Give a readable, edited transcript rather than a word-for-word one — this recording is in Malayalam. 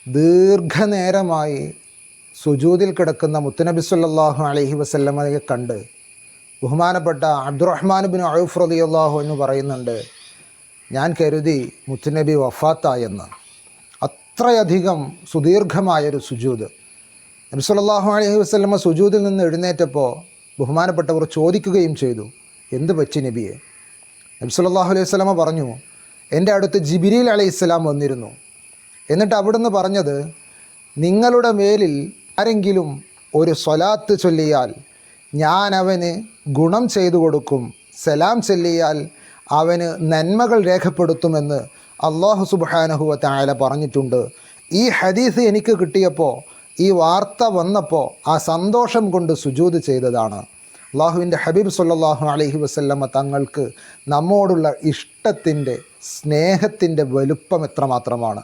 ദീർഘനേരമായി സുജൂദിൽ കിടക്കുന്ന മുത്തുനബി സല്ലല്ലാഹു അലൈഹി വസല്ലമയെ കണ്ട് ബഹുമാനപ്പെട്ട അബ്ദുറഹ്മാൻ ബിൻ ഔഫ് റളിയല്ലാഹു എന്ന് പറയുന്നുണ്ട്, ഞാൻ കരുതി മുത്തുനബി വഫാത്തായെന്ന്. അത്രയധികം സുദീർഘമായൊരു സുജൂദ്. നബി സല്ലല്ലാഹു അലൈഹി വസല്ലമ സുജൂദിൽ നിന്ന് എഴുന്നേറ്റപ്പോൾ ബഹുമാനപ്പെട്ടവർ ചോദിക്കുകയും ചെയ്തു, എന്ത് പറ്റി നബിയെ? നബി സല്ലല്ലാഹു അലൈഹി വസല്ലമ പറഞ്ഞു, എൻ്റെ അടുത്ത് ജിബ്രീൽ അലൈഹിസ്സലാം വന്നിരുന്നു. എന്നിട്ട് അവിടുന്ന് പറഞ്ഞത്, നിങ്ങളുടെ മേലിൽ ആരെങ്കിലും ഒരു സ്വലാത്ത് ചൊല്ലിയാൽ ഞാൻ അവന് ഗുണം ചെയ്തു കൊടുക്കും, സലാം ചൊല്ലിയാൽ അവന് നന്മകൾ രേഖപ്പെടുത്തുമെന്ന് അല്ലാഹു സുബ്ഹാനഹു വ തആല പറഞ്ഞിട്ടുണ്ട്. ഈ ഹദീസ് എനിക്ക് കിട്ടിയപ്പോൾ, ഈ വാർത്ത വന്നപ്പോൾ ആ സന്തോഷം കൊണ്ട് സുജൂദ് ചെയ്തതാണ്. അള്ളാഹുവിൻ്റെ ഹബീബ് സല്ലല്ലാഹു അലൈഹി വസല്ലമ തങ്ങൾക്ക് നമ്മോടുള്ള ഇഷ്ടത്തിൻ്റെ, സ്നേഹത്തിൻ്റെ വലുപ്പം എത്രമാത്രമാണ്.